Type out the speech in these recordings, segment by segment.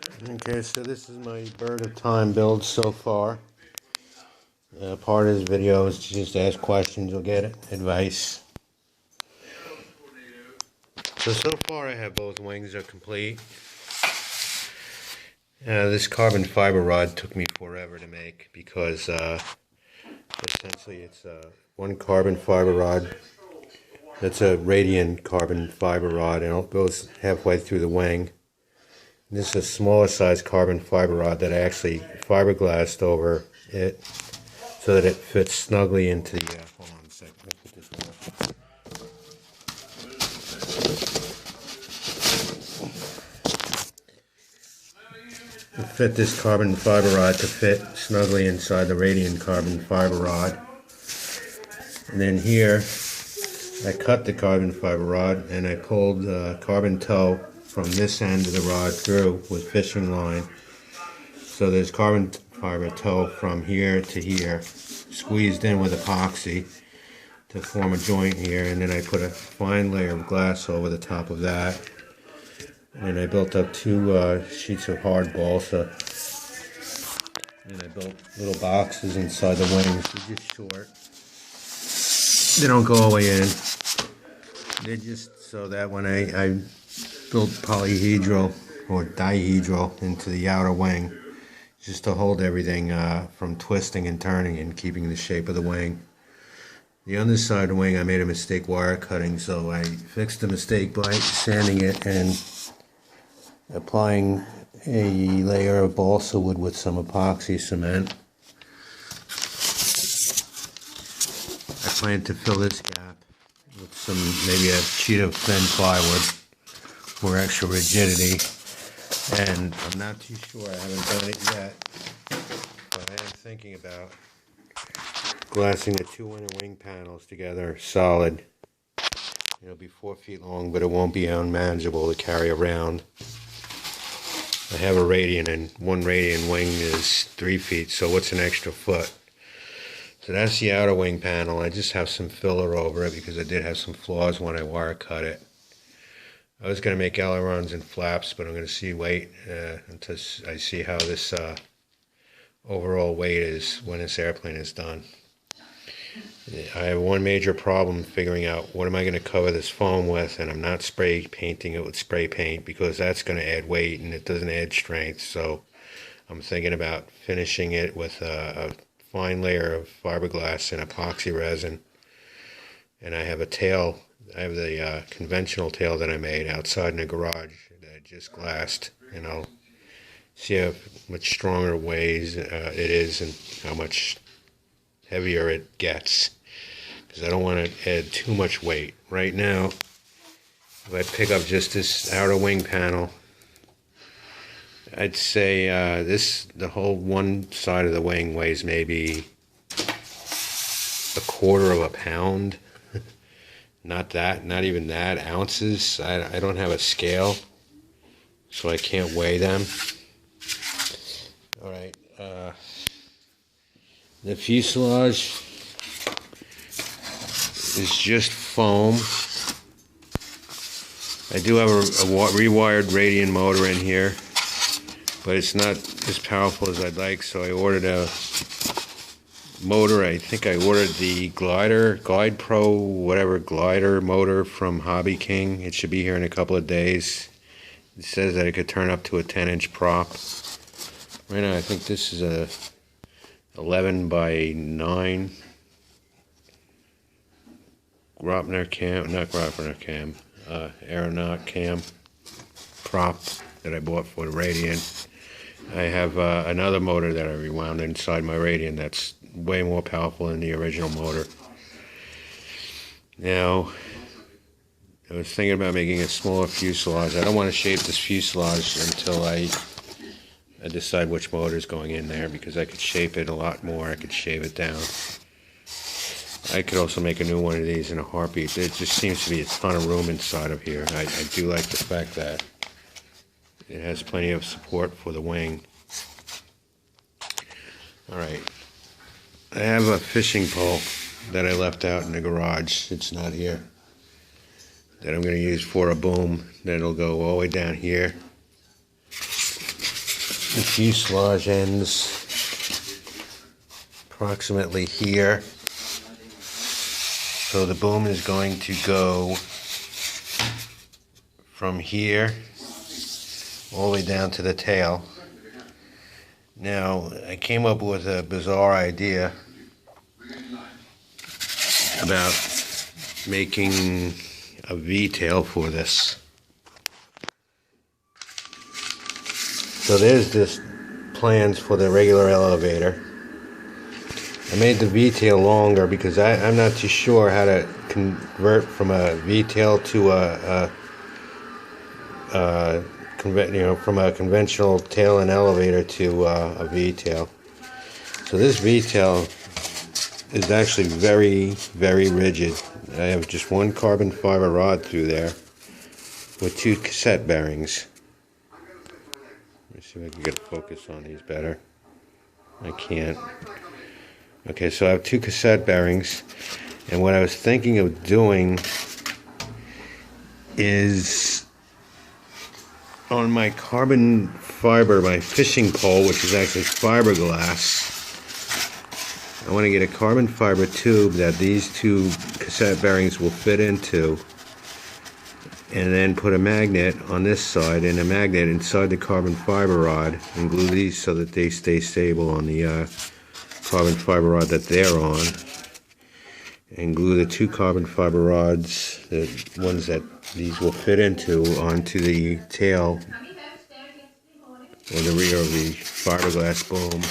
Okay, so this is my Bird of Time build so far. Part of this video is to just ask questions or get advice. So far I have both wings are complete. This carbon fiber rod took me forever to make because essentially it's one carbon fiber rod. That's a radian carbon fiber rod, and it goes halfway through the wing. This is a smaller size carbon fiber rod that I actually fiberglassed over it so that it fits snugly into the, hold on a second, let me put this one up. It fit this carbon fiber rod to fit snugly inside the radian carbon fiber rod. And then here, I cut the carbon fiber rod and I pulled the carbon tow from this end of the rod through with fishing line. So there's carbon fiber tow from here to here, squeezed in with epoxy to form a joint here, and then I put a fine layer of glass over the top of that. And I built up two sheets of hard balsa. And I built little boxes inside the wings. They're just short. They don't go all the way in. They're just so that when I built polyhedral or dihedral into the outer wing, just to hold everything from twisting and turning and keeping the shape of the wing. The underside of the wing I made a mistake wire cutting, so I fixed the mistake by sanding it and applying a layer of balsa wood with some epoxy cement. I plan to fill this gap with some, maybe a sheet of thin plywood for extra rigidity, and I'm not too sure, I haven't done it yet, but I am thinking about glassing the two inner wing panels together solid. It'll be 4 feet long, but it won't be unmanageable to carry around. I have a radian, and one radian wing is 3 feet, so what's an extra foot? So that's the outer wing panel. I just have some filler over it because I did have some flaws when I wire cut it. I was going to make ailerons and flaps, but I'm going to wait until I see how this overall weight is when this airplane is done. I have one major problem figuring out what am I going to cover this foam with, and I'm not spray painting it with spray paint because that's going to add weight and it doesn't add strength. So I'm thinking about finishing it with a fine layer of fiberglass and epoxy resin. And I have a tail. I have the conventional tail that I made outside in the garage that I just glassed, and I'll see how much stronger weighs it is and how much heavier it gets, because I don't want to add too much weight. Right now, if I pick up just this outer wing panel, I'd say the whole one side of the wing weighs maybe 1/4 pound. Not even that, ounces. I don't have a scale, so I can't weigh them. Alright, the fuselage is just foam. I do have a rewired radian motor in here, but it's not as powerful as I'd like, so I ordered a motor. I think I ordered the Glide Pro, whatever, glider motor from Hobby King. It should be here in a couple of days. It says that it could turn up to a 10-inch prop. Right now I think this is a 11 by 9 Graupner cam, not Graupner cam, Aeronaut cam prop that I bought for the Radian. I have another motor that I rewound inside my Radian that's way more powerful than the original motor. Now, I was thinking about making a smaller fuselage. I don't want to shape this fuselage until I decide which motor is going in there, because I could shape it a lot more. I could shave it down. I could also make a new one of these in a heartbeat. There just seems to be a ton of room inside of here. I do like the fact that it has plenty of support for the wing. Alright. I have a fishing pole that I left out in the garage. It's not here. That I'm going to use for a boom. That'll go all the way down here. The fuselage ends approximately here. So the boom is going to go from here all the way down to the tail. Now, I came up with a bizarre idea about making a V-tail for this. So there's this plans for the regular elevator. I made the V-tail longer because I'm not too sure how to convert from a V-tail to from a conventional tail and elevator to a V-tail. So this V-tail is actually very, very rigid. I have just one carbon fiber rod through there with 2 cassette bearings. Let me see if I can get a focus on these better. I can't. Okay, so I have 2 cassette bearings, and what I was thinking of doing is on my carbon fiber, my fishing pole, which is actually fiberglass, I want to get a carbon fiber tube that these 2 cassette bearings will fit into, and then put a magnet on this side and a magnet inside the carbon fiber rod, and glue these so that they stay stable on the carbon fiber rod that they're on, and glue the 2 carbon fiber rods, the ones that these will fit into, onto the tail or the rear of the fiberglass boom,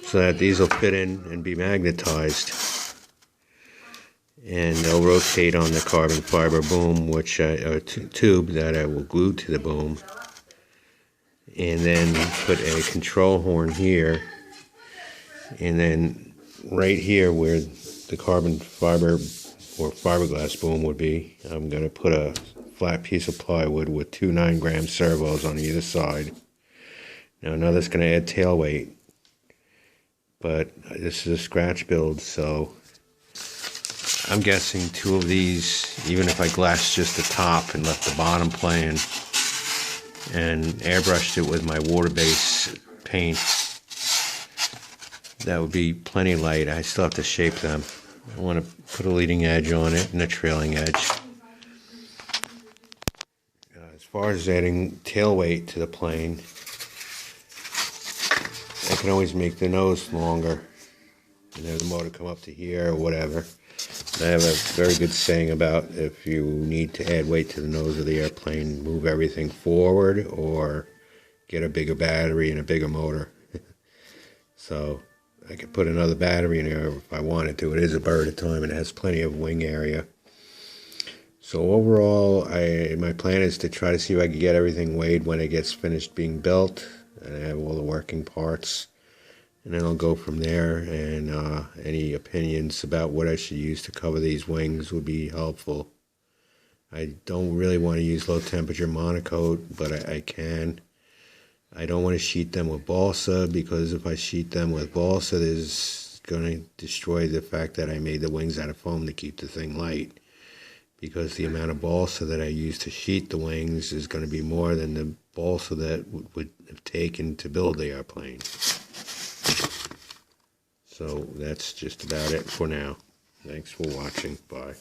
so that these will fit in and be magnetized, and they'll rotate on the carbon fiber boom, which tube that I will glue to the boom, and then put a control horn here, and then right here where the carbon fiber or fiberglass boom would be, I'm going to put a flat piece of plywood with 2 9-gram servos on either side. Now that's going to add tail weight, but this is a scratch build, so I'm guessing 2 of these, even if I glassed just the top and left the bottom plain and airbrushed it with my water-based paint, that would be plenty light. I still have to shape them. I want to put a leading edge on it and a trailing edge. As far as adding tail weight to the plane, I can always make the nose longer and have the motor come up to here or whatever. I have a very good saying about if you need to add weight to the nose of the airplane, move everything forward or get a bigger battery and a bigger motor. So I could put another battery in there if I wanted to. It is a bird at a time and it has plenty of wing area. So overall, my plan is to try to see if I can get everything weighed when it gets finished being built, and I have all the working parts. And then I'll go from there, and any opinions about what I should use to cover these wings would be helpful. I don't really want to use low temperature monocoat, but I can. I don't want to sheet them with balsa, because if I sheet them with balsa, it's going to destroy the fact that I made the wings out of foam to keep the thing light. Because the amount of balsa that I use to sheet the wings is going to be more than the balsa that would have taken to build the airplane. So that's just about it for now. Thanks for watching. Bye.